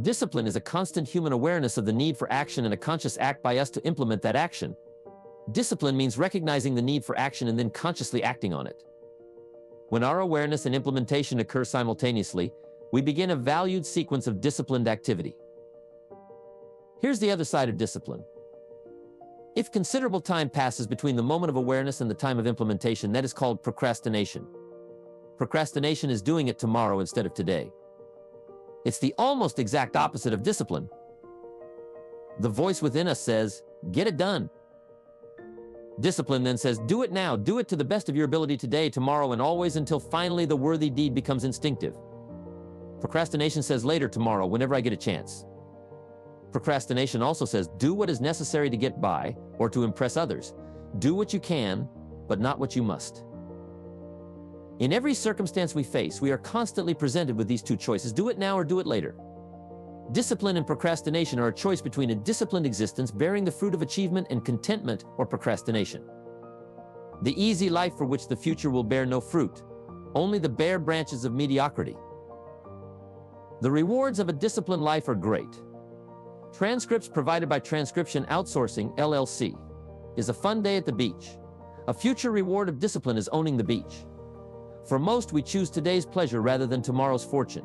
Discipline is a constant human awareness of the need for action and a conscious act by us to implement that action. Discipline means recognizing the need for action and then consciously acting on it. When our awareness and implementation occur simultaneously, we begin a valued sequence of disciplined activity. Here's the other side of discipline. If considerable time passes between the moment of awareness and the time of implementation, that is called procrastination. Procrastination is doing it tomorrow instead of today. It's the almost exact opposite of discipline. The voice within us says, get it done. Discipline then says, do it now, do it to the best of your ability today, tomorrow, and always until finally the worthy deed becomes instinctive. Procrastination says later, tomorrow, whenever I get a chance. Procrastination also says, do what is necessary to get by or to impress others. Do what you can, but not what you must. In every circumstance we face, we are constantly presented with these two choices: do it now or do it later. Discipline and procrastination are a choice between a disciplined existence bearing the fruit of achievement and contentment, or procrastination. The easy life for which the future will bear no fruit, only the bare branches of mediocrity. The rewards of a disciplined life are great. Transcripts provided by Transcription Outsourcing, LLC, is a fun day at the beach. A future reward of discipline is owning the beach. For most, we choose today's pleasure rather than tomorrow's fortune.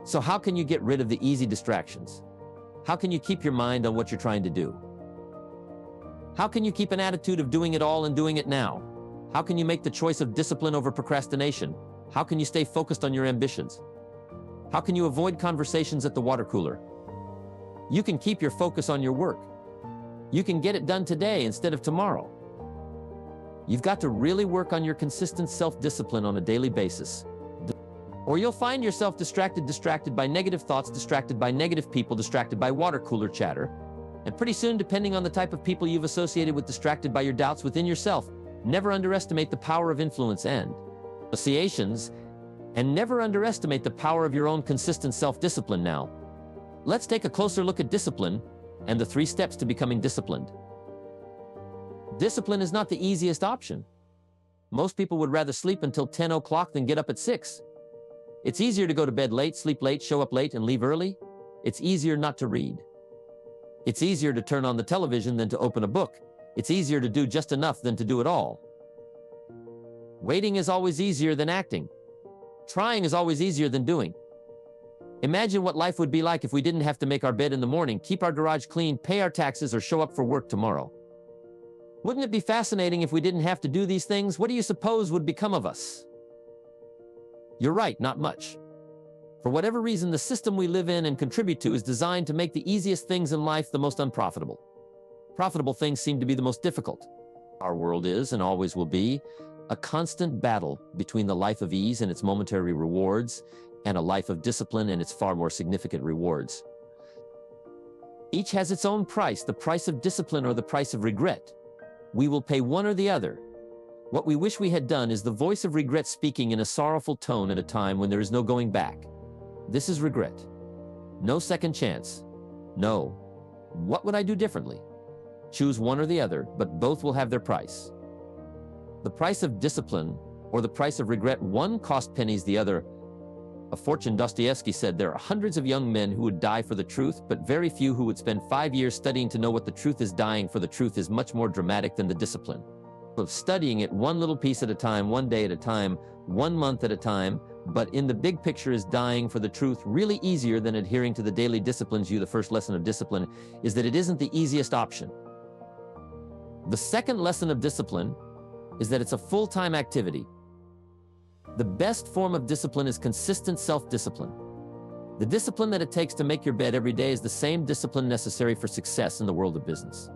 So how can you get rid of the easy distractions? How can you keep your mind on what you're trying to do? How can you keep an attitude of doing it all and doing it now? How can you make the choice of discipline over procrastination? How can you stay focused on your ambitions? How can you avoid conversations at the water cooler? You can keep your focus on your work. You can get it done today instead of tomorrow. You've got to really work on your consistent self-discipline on a daily basis. Or you'll find yourself distracted by negative thoughts, distracted by negative people, distracted by water cooler chatter. And pretty soon, depending on the type of people you've associated with, distracted by your doubts within yourself. Never underestimate the power of influence and associations, and never underestimate the power of your own consistent self-discipline. Now, let's take a closer look at discipline and the 3 steps to becoming disciplined. Discipline is not the easiest option. Most people would rather sleep until 10 o'clock than get up at 6. It's easier to go to bed late, sleep late, show up late, and leave early. It's easier not to read. It's easier to turn on the television than to open a book. It's easier to do just enough than to do it all. Waiting is always easier than acting. Trying is always easier than doing. Imagine what life would be like if we didn't have to make our bed in the morning, keep our garage clean, pay our taxes, or show up for work tomorrow. Wouldn't it be fascinating if we didn't have to do these things? What do you suppose would become of us? You're right, not much. For whatever reason, the system we live in and contribute to is designed to make the easiest things in life the most unprofitable. Profitable things seem to be the most difficult. Our world is, and always will be, a constant battle between the life of ease and its momentary rewards and a life of discipline and its far more significant rewards. Each has its own price, the price of discipline or the price of regret. We will pay one or the other. What we wish we had done is the voice of regret speaking in a sorrowful tone at a time when there is no going back. This is regret. No second chance. No. What would I do differently? Choose one or the other, but both will have their price. The price of discipline or the price of regret, one cost pennies, the other a fortune. Dostoevsky said there are hundreds of young men who would die for the truth, but very few who would spend 5 years studying to know what the truth is. Dying for the truth is much more dramatic than the discipline of studying it one little piece at a time, one day at a time, 1 month at a time. But in the big picture, is dying for the truth really easier than adhering to the daily disciplines? The first lesson of discipline is that it isn't the easiest option. The second lesson of discipline is that it's a full-time activity. The best form of discipline is consistent self-discipline. The discipline that it takes to make your bed every day is the same discipline necessary for success in the world of business.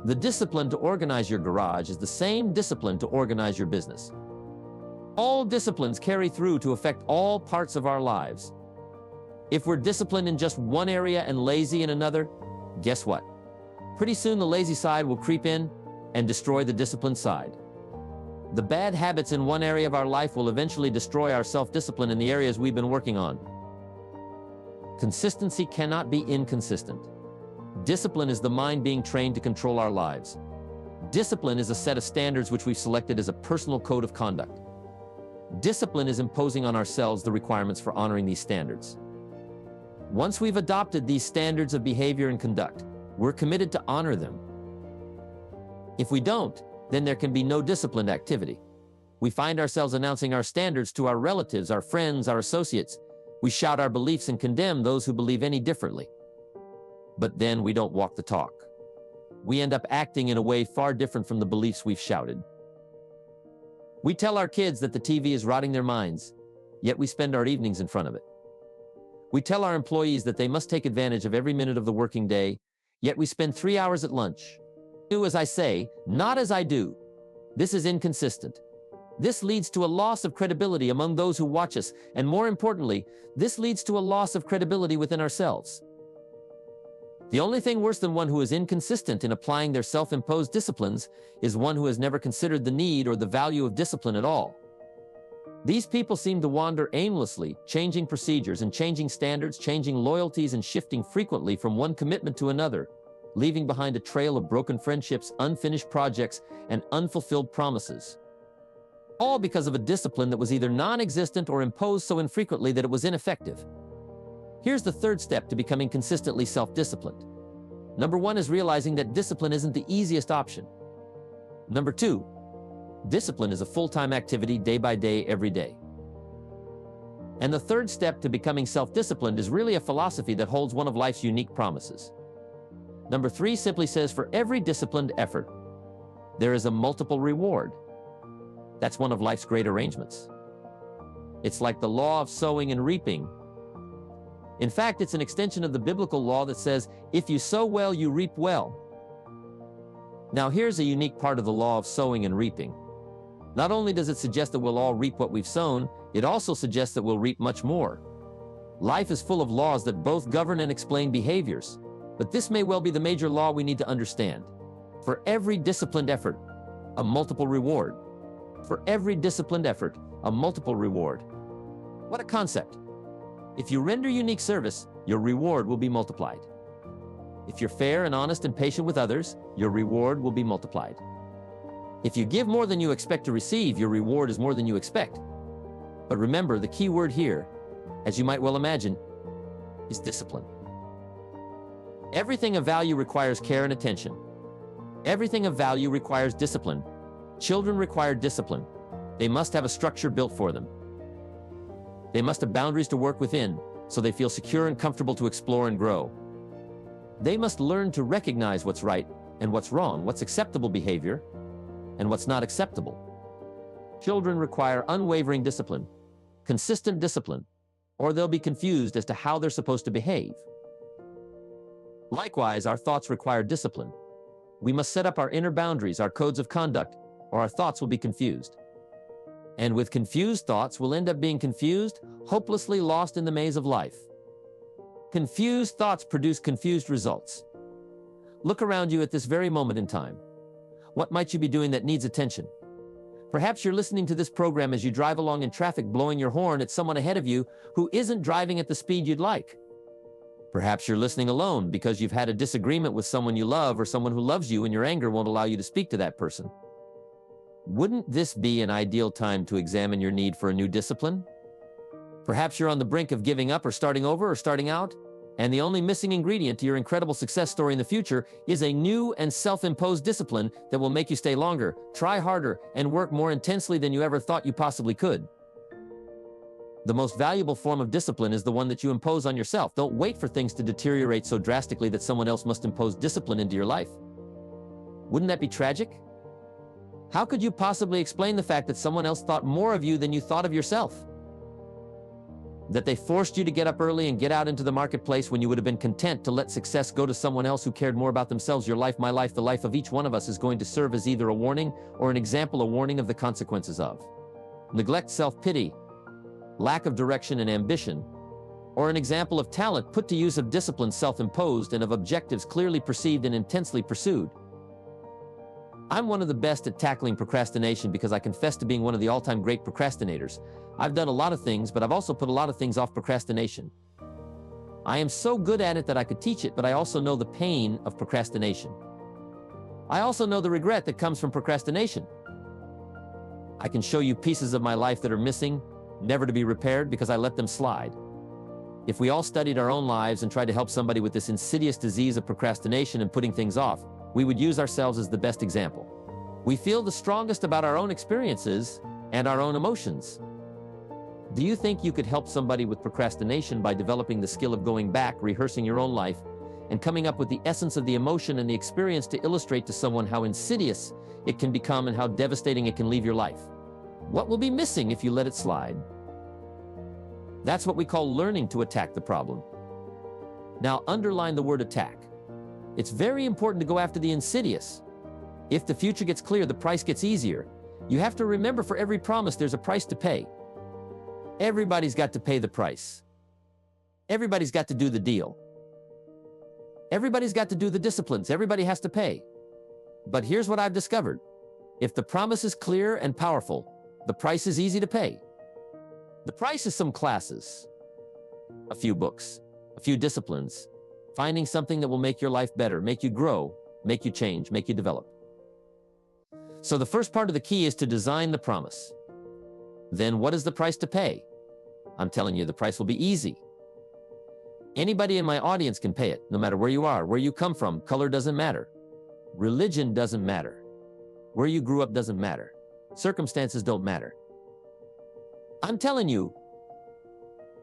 The discipline to organize your garage is the same discipline to organize your business. All disciplines carry through to affect all parts of our lives. If we're disciplined in just one area and lazy in another, guess what? Pretty soon the lazy side will creep in and destroy the disciplined side. The bad habits in one area of our life will eventually destroy our self-discipline in the areas we've been working on. Consistency cannot be inconsistent. Discipline is the mind being trained to control our lives. Discipline is a set of standards which we've selected as a personal code of conduct. Discipline is imposing on ourselves the requirements for honoring these standards. Once we've adopted these standards of behavior and conduct, we're committed to honor them. If we don't, then there can be no disciplined activity. We find ourselves announcing our standards to our relatives, our friends, our associates. We shout our beliefs and condemn those who believe any differently. But then we don't walk the talk. We end up acting in a way far different from the beliefs we've shouted. We tell our kids that the TV is rotting their minds, yet we spend our evenings in front of it. We tell our employees that they must take advantage of every minute of the working day, yet we spend 3 hours at lunch. Do as I say, not as I do. This is inconsistent. This leads to a loss of credibility among those who watch us, and more importantly, this leads to a loss of credibility within ourselves. The only thing worse than one who is inconsistent in applying their self-imposed disciplines is one who has never considered the need or the value of discipline at all. These people seem to wander aimlessly, changing procedures and changing standards, changing loyalties and shifting frequently from one commitment to another, leaving behind a trail of broken friendships, unfinished projects, and unfulfilled promises. All because of a discipline that was either non-existent or imposed so infrequently that it was ineffective. Here's the third step to becoming consistently self-disciplined. Number 1 is realizing that discipline isn't the easiest option. Number 2, discipline is a full-time activity day by day, every day. And the third step to becoming self-disciplined is really a philosophy that holds one of life's unique promises. Number 3 simply says, for every disciplined effort, there is a multiple reward. That's one of life's great arrangements. It's like the law of sowing and reaping. In fact, it's an extension of the biblical law that says, if you sow well, you reap well. Now, here's a unique part of the law of sowing and reaping. Not only does it suggest that we'll all reap what we've sown, it also suggests that we'll reap much more. Life is full of laws that both govern and explain behaviors, but this may well be the major law we need to understand. For every disciplined effort, a multiple reward. For every disciplined effort, a multiple reward. What a concept! If you render unique service, your reward will be multiplied. If you're fair and honest and patient with others, your reward will be multiplied. If you give more than you expect to receive, your reward is more than you expect. But remember, the key word here, as you might well imagine, is discipline. Everything of value requires care and attention. Everything of value requires discipline. Children require discipline. They must have a structure built for them. They must have boundaries to work within, so they feel secure and comfortable to explore and grow. They must learn to recognize what's right and what's wrong, what's acceptable behavior and what's not acceptable. Children require unwavering discipline, consistent discipline, or they'll be confused as to how they're supposed to behave. Likewise, our thoughts require discipline. We must set up our inner boundaries, our codes of conduct, or our thoughts will be confused. And with confused thoughts, we'll end up being confused, hopelessly lost in the maze of life. Confused thoughts produce confused results. Look around you at this very moment in time. What might you be doing that needs attention? Perhaps you're listening to this program as you drive along in traffic, blowing your horn at someone ahead of you who isn't driving at the speed you'd like. Perhaps you're listening alone because you've had a disagreement with someone you love or someone who loves you and your anger won't allow you to speak to that person. Wouldn't this be an ideal time to examine your need for a new discipline? Perhaps you're on the brink of giving up or starting over or starting out, and the only missing ingredient to your incredible success story in the future is a new and self-imposed discipline that will make you stay longer, try harder, and work more intensely than you ever thought you possibly could. The most valuable form of discipline is the one that you impose on yourself. Don't wait for things to deteriorate so drastically that someone else must impose discipline into your life. Wouldn't that be tragic? How could you possibly explain the fact that someone else thought more of you than you thought of yourself? That they forced you to get up early and get out into the marketplace when you would have been content to let success go to someone else who cared more about themselves? Your life, my life, the life of each one of us is going to serve as either a warning or an example, a warning of the consequences of neglect, self-pity, lack of direction and ambition, or an example of talent put to use, of discipline self-imposed, and of objectives clearly perceived and intensely pursued. I'm one of the best at tackling procrastination because I confess to being one of the all-time great procrastinators. I've done a lot of things, but I've also put a lot of things off procrastination. I am so good at it that I could teach it, but I also know the pain of procrastination. I also know the regret that comes from procrastination. I can show you pieces of my life that are missing, never to be repaired because I let them slide. If we all studied our own lives and tried to help somebody with this insidious disease of procrastination and putting things off, we would use ourselves as the best example. We feel the strongest about our own experiences and our own emotions. Do you think you could help somebody with procrastination by developing the skill of going back, rehearsing your own life, and coming up with the essence of the emotion and the experience to illustrate to someone how insidious it can become and how devastating it can leave your life? What will be missing if you let it slide? That's what we call learning to attack the problem. Now, underline the word attack. It's very important to go after the insidious. If the future gets clear, the price gets easier. You have to remember, for every promise, there's a price to pay. Everybody's got to pay the price. Everybody's got to do the deal. Everybody's got to do the disciplines. Everybody has to pay. But here's what I've discovered. If the promise is clear and powerful, the price is easy to pay. The price is some classes, a few books, a few disciplines, finding something that will make your life better, make you grow, make you change, make you develop. So the first part of the key is to design the promise. Then what is the price to pay? I'm telling you, the price will be easy. Anybody in my audience can pay it, no matter where you are, where you come from. Color doesn't matter. Religion doesn't matter. Where you grew up doesn't matter. Circumstances don't matter. I'm telling you,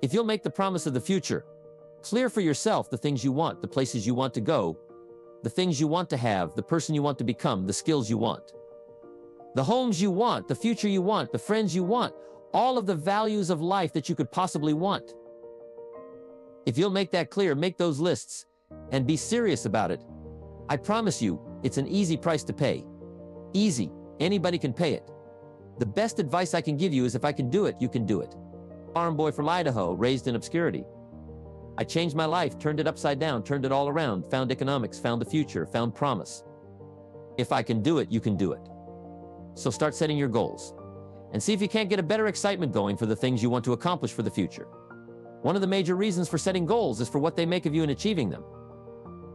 if you'll make the promise of the future clear for yourself, the things you want, the places you want to go, the things you want to have, the person you want to become, the skills you want, the homes you want, the future you want, the friends you want, all of the values of life that you could possibly want. If you'll make that clear, make those lists, and be serious about it, I promise you, it's an easy price to pay. Easy. Anybody can pay it. The best advice I can give you is, if I can do it, you can do it. Farm boy from Idaho, raised in obscurity. I changed my life, turned it upside down, turned it all around, found economics, found the future, found promise. If I can do it, you can do it. So start setting your goals and see if you can't get a better excitement going for the things you want to accomplish for the future. One of the major reasons for setting goals is for what they make of you in achieving them.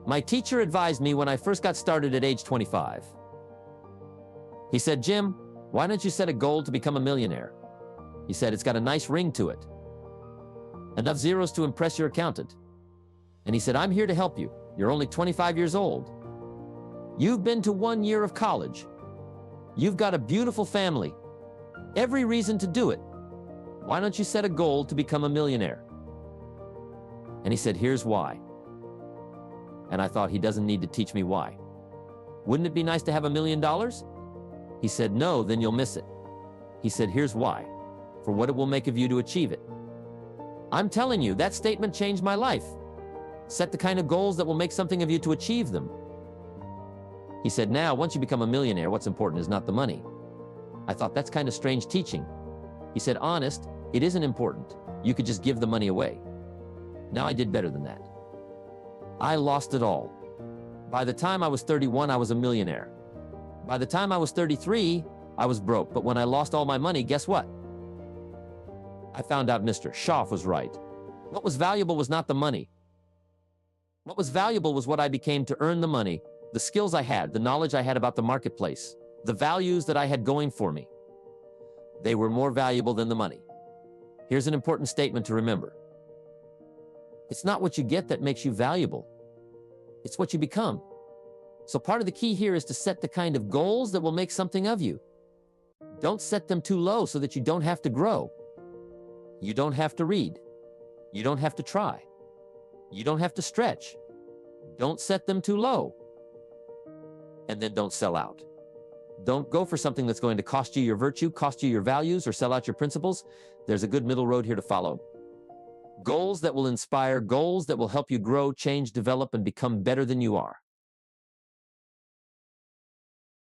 My teacher advised me when I first got started at age 25. He said, "Jim, why don't you set a goal to become a millionaire?" He said, "It's got a nice ring to it. Enough zeros to impress your accountant." And he said, "I'm here to help you. You're only 25 years old. You've been to 1 year of college. You've got a beautiful family. Every reason to do it. Why don't you set a goal to become a millionaire?" And he said, "Here's why." And I thought, he doesn't need to teach me why. Wouldn't it be nice to have $1 million? He said, "No, then you'll miss it." He said, "Here's why. For what it will make of you to achieve it." I'm telling you, that statement changed my life. Set the kind of goals that will make something of you to achieve them. He said, "Now, once you become a millionaire, what's important is not the money." I thought, that's kind of strange teaching. He said, "Honest, it isn't important. You could just give the money away." Now I did better than that. I lost it all. By the time I was 31, I was a millionaire. By the time I was 33, I was broke. But when I lost all my money, guess what? I found out Mr. Schaff was right. What was valuable was not the money. What was valuable was what I became to earn the money, the skills I had, the knowledge I had about the marketplace, the values that I had going for me. They were more valuable than the money. Here's an important statement to remember. It's not what you get that makes you valuable. It's what you become. So part of the key here is to set the kind of goals that will make something of you. Don't set them too low so that you don't have to grow. You don't have to read. You don't have to try. You don't have to stretch. Don't set them too low. And then don't sell out. Don't go for something that's going to cost you your virtue, cost you your values, or sell out your principles. There's a good middle road here to follow. Goals that will inspire, goals that will help you grow, change, develop, and become better than you are.